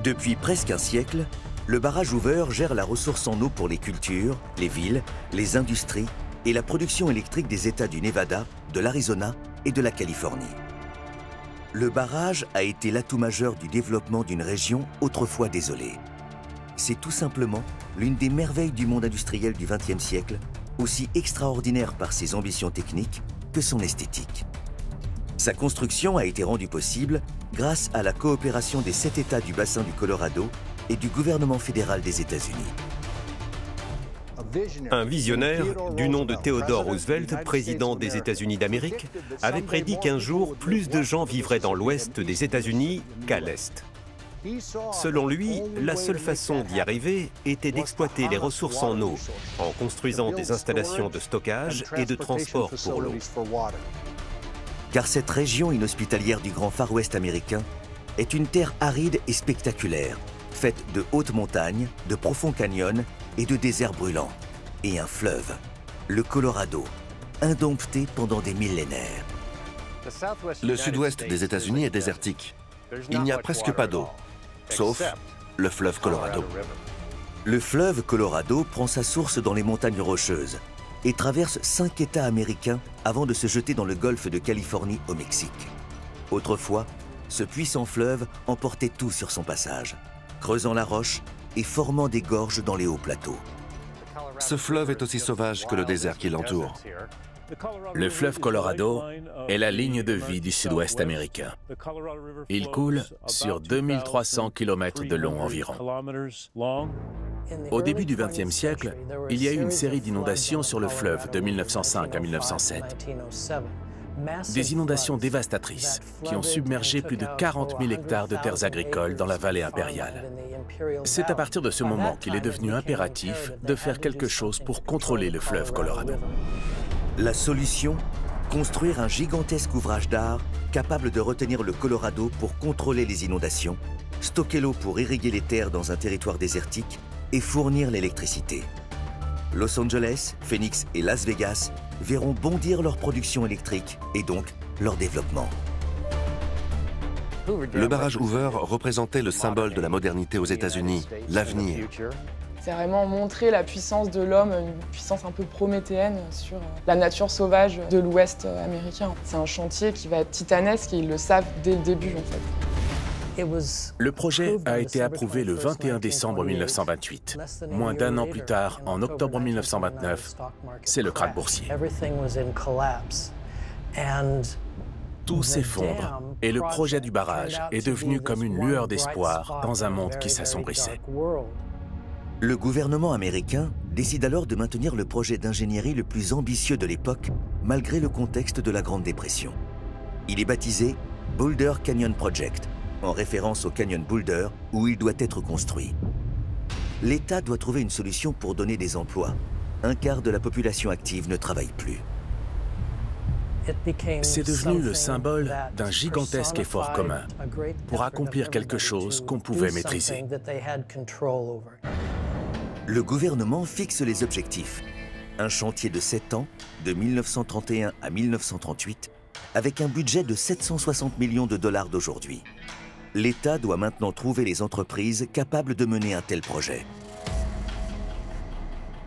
Depuis presque un siècle, le barrage Hoover gère la ressource en eau pour les cultures, les villes, les industries et la production électrique des États du Nevada, de l'Arizona et de la Californie. Le barrage a été l'atout majeur du développement d'une région autrefois désolée. C'est tout simplement l'une des merveilles du monde industriel du XXe siècle, aussi extraordinaire par ses ambitions techniques que son esthétique. Sa construction a été rendue possible grâce à la coopération des 7 États du bassin du Colorado et du gouvernement fédéral des États-Unis. Un visionnaire, du nom de Theodore Roosevelt, président des États-Unis d'Amérique, avait prédit qu'un jour, plus de gens vivraient dans l'ouest des États-Unis qu'à l'est. Selon lui, la seule façon d'y arriver était d'exploiter les ressources en eau en construisant des installations de stockage et de transport pour l'eau. Car cette région inhospitalière du Grand Far West américain est une terre aride et spectaculaire, faite de hautes montagnes, de profonds canyons et de déserts brûlants. Et un fleuve, le Colorado, indompté pendant des millénaires. Le sud-ouest des États-Unis est désertique. Il n'y a presque pas d'eau, sauf le fleuve Colorado. Le fleuve Colorado prend sa source dans les montagnes rocheuses et traverse 5 États américains avant de se jeter dans le golfe de Californie au Mexique. Autrefois, ce puissant fleuve emportait tout sur son passage, creusant la roche et formant des gorges dans les hauts plateaux. Ce fleuve est aussi sauvage que le désert qui l'entoure. Le fleuve Colorado est la ligne de vie du sud-ouest américain. Il coule sur 2300 km de long environ. Au début du XXe siècle, il y a eu une série d'inondations sur le fleuve de 1905 à 1907. Des inondations dévastatrices qui ont submergé plus de 40 000 hectares de terres agricoles dans la vallée impériale. C'est à partir de ce moment qu'il est devenu impératif de faire quelque chose pour contrôler le fleuve Colorado. La solution? Construire un gigantesque ouvrage d'art capable de retenir le Colorado pour contrôler les inondations, stocker l'eau pour irriguer les terres dans un territoire désertique et fournir l'électricité. Los Angeles, Phoenix et Las Vegas verront bondir leur production électrique et donc leur développement. Le barrage Hoover représentait le symbole de la modernité aux États-Unis, l'avenir. C'est vraiment montrer la puissance de l'homme, une puissance un peu prométhéenne sur la nature sauvage de l'Ouest américain. C'est un chantier qui va être titanesque et ils le savent dès le début en fait. Le projet a été approuvé le 21 décembre 1928. Moins d'un an plus tard, en octobre 1929, c'est le krach boursier. Tout s'effondre et le projet du barrage est devenu comme une lueur d'espoir dans un monde qui s'assombrissait. Le gouvernement américain décide alors de maintenir le projet d'ingénierie le plus ambitieux de l'époque, malgré le contexte de la Grande Dépression. Il est baptisé Boulder Canyon Project, en référence au canyon Boulder où il doit être construit. L'État doit trouver une solution pour donner des emplois. Un quart de la population active ne travaille plus. C'est devenu le symbole d'un gigantesque effort commun pour accomplir quelque chose qu'on pouvait maîtriser. Le gouvernement fixe les objectifs. Un chantier de 7 ans, de 1931 à 1938, avec un budget de 760 millions de dollars d'aujourd'hui. L'État doit maintenant trouver les entreprises capables de mener un tel projet.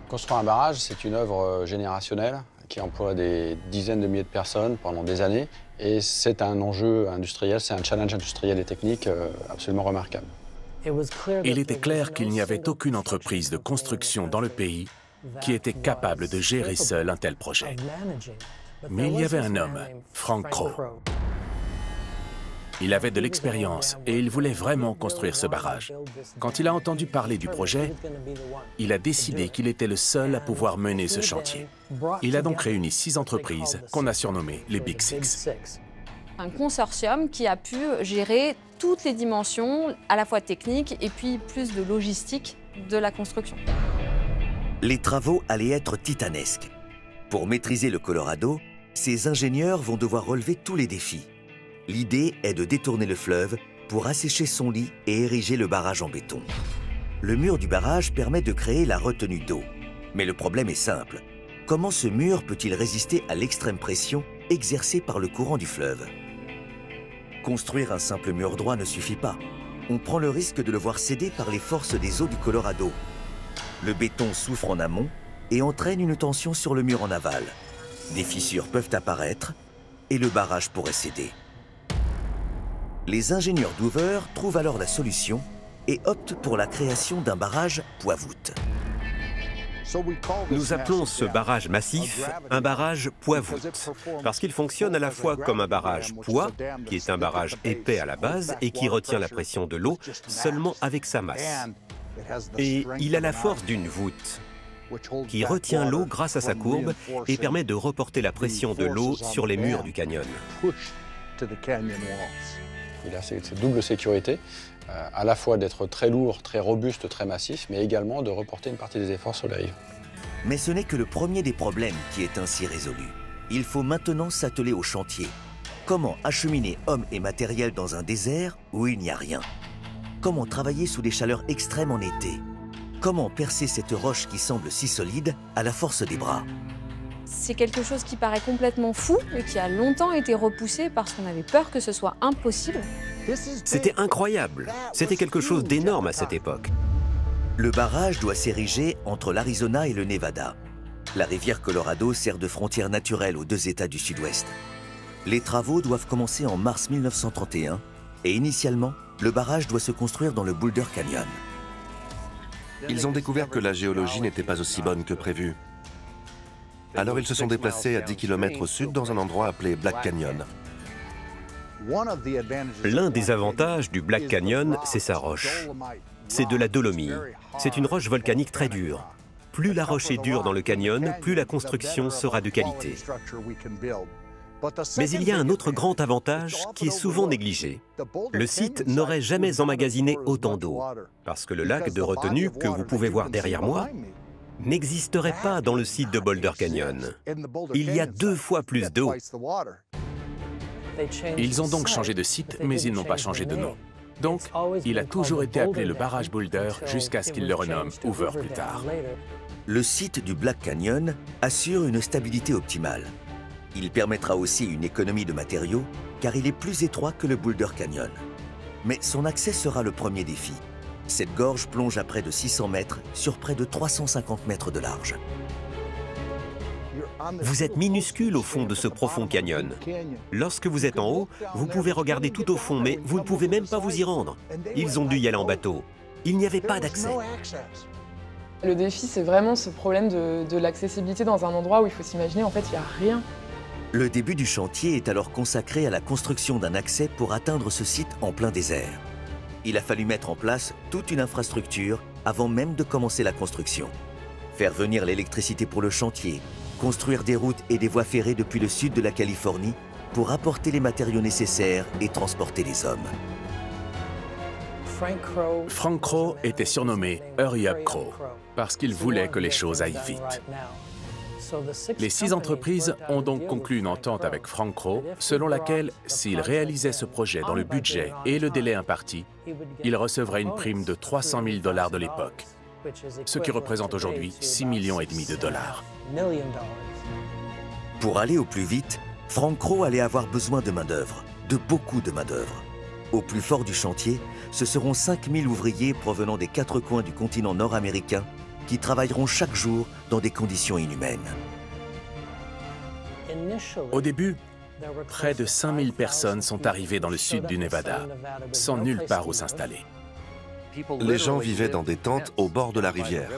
Construire un barrage, c'est une œuvre générationnelle qui emploie des dizaines de milliers de personnes pendant des années. Et c'est un enjeu industriel, c'est un challenge industriel et technique absolument remarquable. Il était clair qu'il n'y avait aucune entreprise de construction dans le pays qui était capable de gérer seule un tel projet. Mais il y avait un homme, Frank Crowe. Il avait de l'expérience et il voulait vraiment construire ce barrage. Quand il a entendu parler du projet, il a décidé qu'il était le seul à pouvoir mener ce chantier. Il a donc réuni 6 entreprises qu'on a surnommées les Big Six. Un consortium qui a pu gérer toutes les dimensions, à la fois techniques et puis plus de logistique de la construction. Les travaux allaient être titanesques. Pour maîtriser le Colorado, ces ingénieurs vont devoir relever tous les défis. L'idée est de détourner le fleuve pour assécher son lit et ériger le barrage en béton. Le mur du barrage permet de créer la retenue d'eau. Mais le problème est simple. Comment ce mur peut-il résister à l'extrême pression exercée par le courant du fleuve? Construire un simple mur droit ne suffit pas. on prend le risque de le voir céder par les forces des eaux du Colorado. Le béton souffre en amont et entraîne une tension sur le mur en aval. Des fissures peuvent apparaître et le barrage pourrait céder. Les ingénieurs d'Hoover trouvent alors la solution et optent pour la création d'un barrage poids-voûte. Nous appelons ce barrage massif un barrage poids-voûte, parce qu'il fonctionne à la fois comme un barrage poids, qui est un barrage épais à la base et qui retient la pression de l'eau seulement avec sa masse. Et il a la force d'une voûte, qui retient l'eau grâce à sa courbe et permet de reporter la pression de l'eau sur les murs du canyon. Il a cette double sécurité, à la fois d'être très lourd, très robuste, très massif, mais également de reporter une partie des efforts sur la rive. Mais ce n'est que le premier des problèmes qui est ainsi résolu. Il faut maintenant s'atteler au chantier. Comment acheminer hommes et matériel dans un désert où il n'y a rien? Comment travailler sous des chaleurs extrêmes en été? Comment percer cette roche qui semble si solide à la force des bras? C'est quelque chose qui paraît complètement fou et qui a longtemps été repoussé parce qu'on avait peur que ce soit impossible. C'était incroyable. C'était quelque chose d'énorme à cette époque. Le barrage doit s'ériger entre l'Arizona et le Nevada. La rivière Colorado sert de frontière naturelle aux deux États du Sud-Ouest. Les travaux doivent commencer en mars 1931 et initialement, le barrage doit se construire dans le Boulder Canyon. Ils ont découvert que la géologie n'était pas aussi bonne que prévu. Alors ils se sont déplacés à 10 km au sud dans un endroit appelé Black Canyon. L'un des avantages du Black Canyon, c'est sa roche. C'est de la dolomie. C'est une roche volcanique très dure. Plus la roche est dure dans le canyon, plus la construction sera de qualité. Mais il y a un autre grand avantage qui est souvent négligé. Le site n'aurait jamais emmagasiné autant d'eau, parce que le lac de retenue que vous pouvez voir derrière moi n'existerait pas dans le site de Boulder Canyon. Il y a 2 fois plus d'eau. Ils ont donc changé de site, mais ils n'ont pas changé de nom. Donc, il a toujours été appelé le barrage Boulder jusqu'à ce qu'ils le renomment Hoover plus tard. Le site du Black Canyon assure une stabilité optimale. Il permettra aussi une économie de matériaux, car il est plus étroit que le Boulder Canyon. Mais son accès sera le premier défi. Cette gorge plonge à près de 600 mètres sur près de 350 mètres de large. Vous êtes minuscule au fond de ce profond canyon. Lorsque vous êtes en haut, vous pouvez regarder tout au fond, mais vous ne pouvez même pas vous y rendre. Ils ont dû y aller en bateau. Il n'y avait pas d'accès. Le défi, c'est vraiment ce problème de l'accessibilité dans un endroit où il faut s'imaginer, en fait, il n'y a rien. Le début du chantier est alors consacré à la construction d'un accès pour atteindre ce site en plein désert. Il a fallu mettre en place toute une infrastructure avant même de commencer la construction. Faire venir l'électricité pour le chantier, construire des routes et des voies ferrées depuis le sud de la Californie pour apporter les matériaux nécessaires et transporter les hommes. Frank Crowe était surnommé Hurry Up Crowe parce qu'il voulait que les choses aillent vite. Les 6 entreprises ont donc conclu une entente avec Frank Crowe selon laquelle, s'il réalisait ce projet dans le budget et le délai imparti, il recevrait une prime de 300 000 $ de l'époque, ce qui représente aujourd'hui 6,5 millions de dollars. Pour aller au plus vite, Frank Crowe allait avoir besoin de main-d'œuvre, de beaucoup de main-d'œuvre. Au plus fort du chantier, ce seront 5000 ouvriers provenant des 4 coins du continent nord-américain qui travailleront chaque jour dans des conditions inhumaines. Au début, près de 5000 personnes sont arrivées dans le sud du Nevada, sans nulle part où s'installer. Les gens vivaient dans des tentes au bord de la rivière.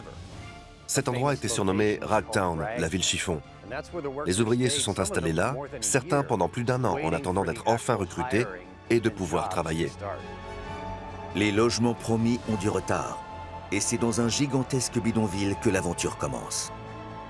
Cet endroit était surnommé Ragtown, la ville chiffon. Les ouvriers se sont installés là, certains pendant plus d'1 an en attendant d'être enfin recrutés et de pouvoir travailler. Les logements promis ont du retard. Et c'est dans un gigantesque bidonville que l'aventure commence.